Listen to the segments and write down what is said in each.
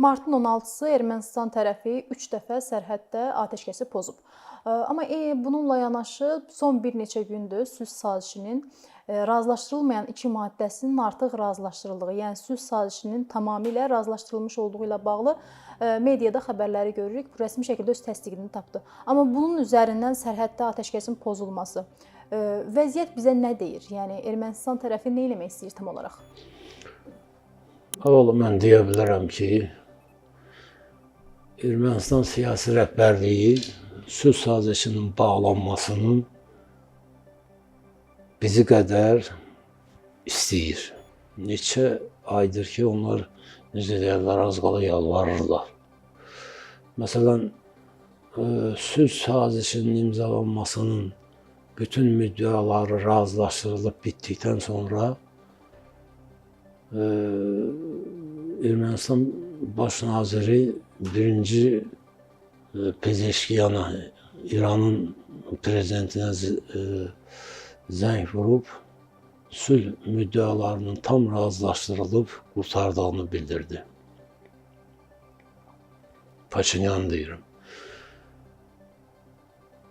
Martın 16-sı Ermənistan tərəfi 3 dəfə sərhəddə atəşkəsi pozub. Amma bununla yanaşı son bir neçə gündür sülh sazişinin razılaşdırılmayan 2 maddəsinin artıq razılaşdırıldığı, yəni sülh sazişinin tamamilə razılaşdırılmış olduğu ilə bağlı mediada xəbərləri görürük. Bu rəsmi şəkildə öz təsdiqini tapdı. Amma bunun üzərindən sərhəddə atəşkəsin pozulması vəziyyət bizə nə deyir? Yəni Ermənistan tərəfi nə etmək istəyir tam olaraq? Oğlum, mən deyə bilərəm ki, Ermənistan siyasi rəhbərliyi sülh sazişinin bağlanmasını bizi qədər istəyir. Neçə aydır ki, onlar necə deyirlər, az qala yalvarırlar. Məsələn, sülh sazişinin imzalanmasının bütün müddəaları razılaşdırılıb bitdikdən sonra Ermənistan baş naziri birinci Pezeşkiyana, İranın prezidentinə zəng vurub, sülh müddəalarının tam razılaşdırılıb qurtardığını bildirdi. Paşinyan deyirəm.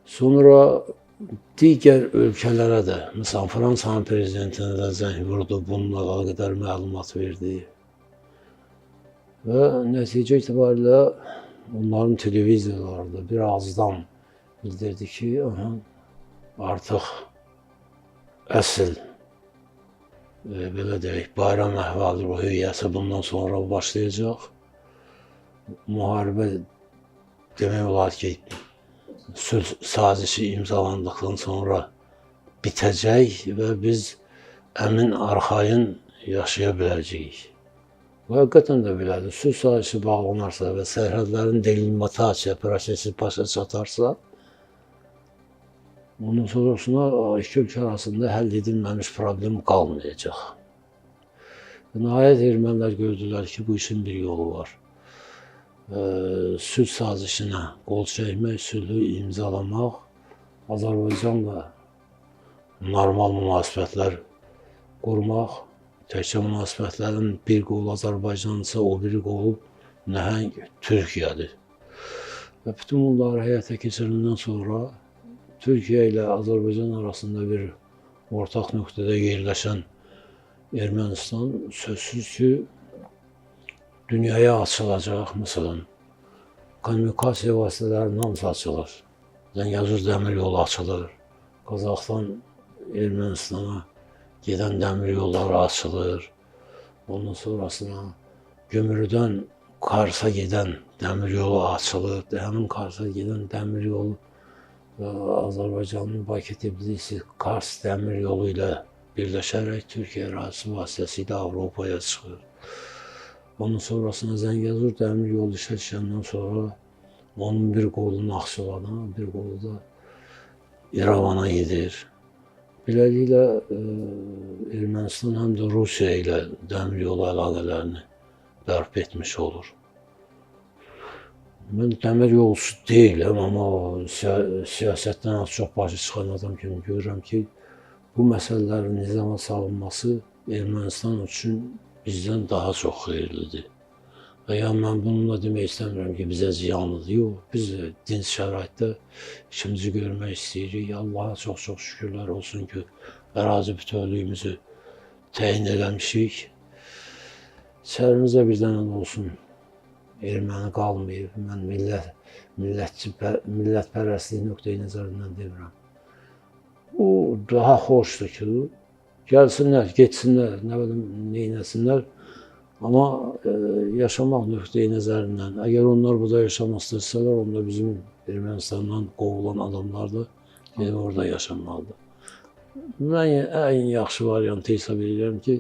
Sonra digər ölkələrə də, məsələn, Fransanın prezidentinə də zəng vurdu, bununla əlaqədar məlumat verdi. Və nəticə itibarilə onların televiziyalarında birazdan bildirdi ki, artıq əsl, belə deyək, bayram əhval-ruhiyyəsi bundan sonra başlayacaq. Müharibə demək olar ki, sülh sazişi imzalandıqdan sonra bitəcək və biz əmin arxayın yaşaya biləcəyik. Və həqiqətən də belədir. Sülh sazişi bağlanarsa və sərhədlərin delimitasiya prosesi başa çatarsa, ondan sonrasına iki ölkə arasında həll edilməmiş problem qalmayacaq. Nəhayət ermənilər gördülər ki, bu işin bir yolu var. Sülh sazişinə qol çəkmək, sülhü imzalamaq, Azərbaycanla normal münasibətlər qurmaq, təkcə münasibətlərin bir qolu Azərbaycansa, o biri qolu nəhəng Türkiyədir. Və bütün bunları həyata keçiriləndən sonra Türkiyə ilə Azərbaycan arasında bir ortaq nöqtədə yerləşən Ermənistan sözsüz ki, dünyaya açılacaq, məsələn, kommunikasiya vasitələrinin hamısı açılır. Zəngəzur dəmir yolu açılır, Qazaxdan Ermənistana gedən dəmir yolları açılır. Ondan sonrasına Gümrüdən Karsa gedən dəmir yolu açılır. Həmin Karsa gedən dəmir yolu Azərbaycanın Bakı-Tbilisi-Kars dəmir yolu ilə birləşərək Türkiyə ərazisi vasitəsilə Avropaya çıxır. Ondan sonrasında Zəngəzur dəmir yolu işə düşəndən sonra onun bir qolu Naxçıvana, bir qolu da İrəvana gedir. Beləliklə Ermənistan həm də Rusiya ilə dəmir yolu əlaqələrini bərpa etmiş olur. Mən dəmir yolçusu deyiləm, amma siyasətdən az çox başı çıxan adam kimi görürəm ki, bu məsələlərin nizama salınması Ermənistan üçün bizdən daha çox xeyirlidir. Və yəni mən bununla demək istəmirəm ki, bizə ziyanlıdır. Yox, biz dinc şəraitdə işimizi görmək istəyirik. Allaha çox-çox şükürlər olsun ki, ərazi bütövlüyümüzü təyin eləmişik. Şəhərimizdə bir dənə olsun erməni qalmayıb. Mən millətpərəstlik nöqteyi nəzərindən demirəm. O daha xoşdur ki, gəlsinlər, getsinlər, nə bilim, neynəsinlər. Amma yaşamaq nöqteyi nəzərindən, əgər onlar burada yaşamaq istəsələr, onda bizim Ermənistandan qovulan adamlar da gedib orada yaşamalıdır. Mən ən yaxşı variantı hesab edirəm ki,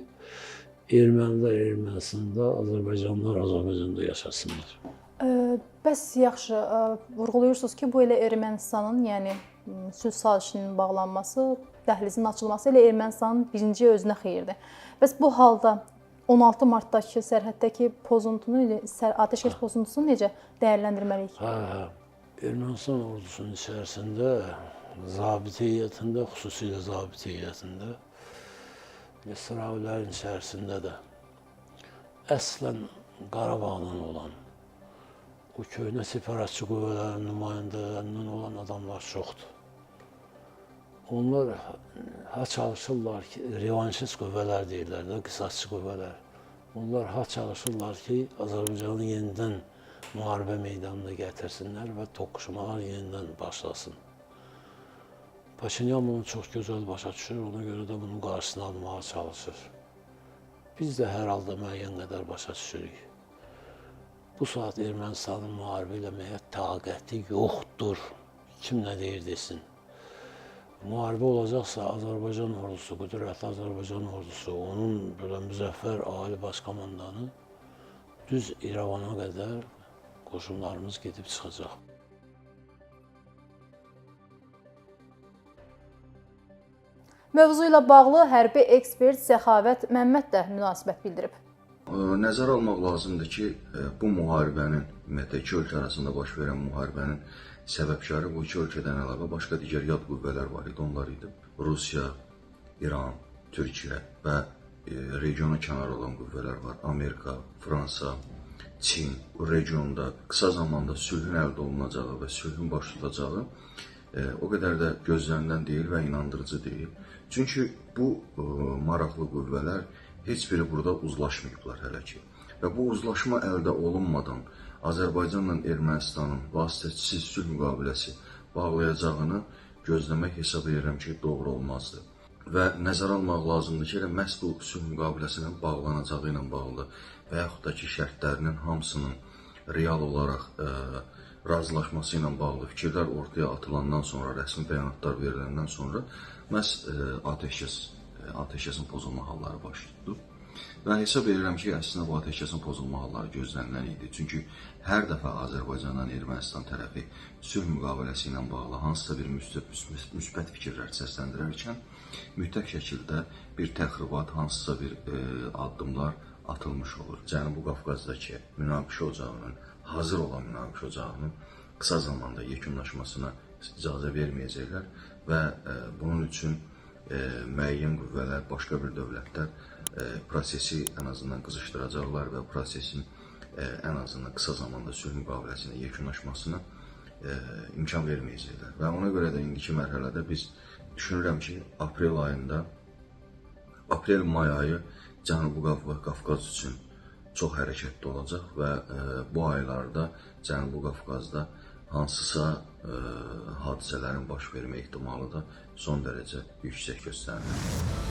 ermənilər Ermənistanda, Azərbaycanlılar Azərbaycanda yaşasınlar. Bəs yaxşı, vurğulayırsınız ki, bu elə Ermənistanın, yəni sülh sazişinin bağlanması, dəhlizin açılması elə Ermənistanın birinci özünə xeyirdir. Bəs bu halda 16 Martdakı sərhəddəki pozuntusunu, atəşkəs pozuntusunu necə dəyərləndirməliyik? Ermənistan ordusunun içərisində, zabit heyətində, xüsusilə zabit heyətində, İsraillərin içərisində də əslən Qarabağdan olan o köhnə separatçı qüvvələrin nümayəndələrindən olan adamlar çoxdur. Onlar ha çalışırlar ki, revanşist qüvvələr deyirlər də, qisasçı qüvvələr. Onlar ha çalışırlar ki, Azərbaycanı yenidən müharibə meydanına gətirsinlər və toqquşmalar yenidən başlasın. Paşinyan bunu çox gözəl başa düşür, ona görə də bunun qarşısını almağa çalışır. Biz də hər halda müəyyən qədər başa düşürük. Bu saat Ermənistanın müharibə eləməyə taqəti yoxdur. Kim nə deyir desin. Müharibə olacaqsa Azərbaycan ordusu, qüdrətli Azərbaycan ordusu, onun belə müzəffər ali başkomandanı düz İrəvana qədər qoşunlarımız gedib çıxacaq. Mövzu ilə bağlı hərbi ekspert Səxavət Məmməd də münasibət bildirib. Nəzərə almaq lazımdır ki, bu müharibənin, ümumiyyətlə iki ölkə arasında baş verən müharibənin səbəbkarı bu iki ölkədən əlavə başqa digər yad qüvvələr var idi. Onlar idi Rusiya, İran, Türkiyə və regiona kənar olan qüvvələr var. Amerika, Fransa, Çin. Bu regionda qısa zamanda sülhün əldə olunacağı və sülhün baş tutacağı o qədər də gözlənilən deyil və inandırıcı deyil. Çünki bu maraqlı qüvvələr heç biri burada uzlaşmayıblar hələ ki. Və bu uzlaşma əldə olunmadan Azərbaycanla Ermənistanın vasitəçisiz sülh müqaviləsi bağlayacağını gözləmək hesab edirəm ki, doğru olmazdı. Və nəzərə almaq lazımdır ki, məhz bu sülh müqaviləsinin bağlanacağı ilə bağlı və yaxud da ki, şərtlərinin hamısının real olaraq razılaşması ilə bağlı fikirlər ortaya atılandan sonra, rəsmi bəyanatlar veriləndən sonra məhz atəşkəsin pozulma halları baş tutdu. Və hesab edirəm ki, əslində bu atəşkəsin pozulma halları gözlənilən idi. Çünki hər dəfə Azərbaycandan Ermənistan tərəfi sülh müqaviləsi ilə bağlı hansısa bir müsbət fikirlər səsləndirərkən, mütləq şəkildə bir təxribat, hansısa bir addımlar atılmış olur. Cənubi Qafqazdakı münaqişə ocağının, hazır olan münaqişə ocağının qısa zamanda yekunlaşmasına icazə verməyəcəklər və bunun üçün müəyyən qüvvələr, başqa bir dövlətlər prosesi ən azından qızışdıracaqlar və prosesin ən azından qısa zamanda sülh müqaviləsində yekunlaşmasına imkan verməyəcəklər. Və ona görə də indiki mərhələdə biz düşünürəm ki, aprel-may ayı Cənubi Qafqaz üçün çox hərəkətli olacaq və bu aylarda Cənubi Qafqazda hansısa hadisələrin baş vermə ehtimalı da son dərəcə yüksək göstərilir.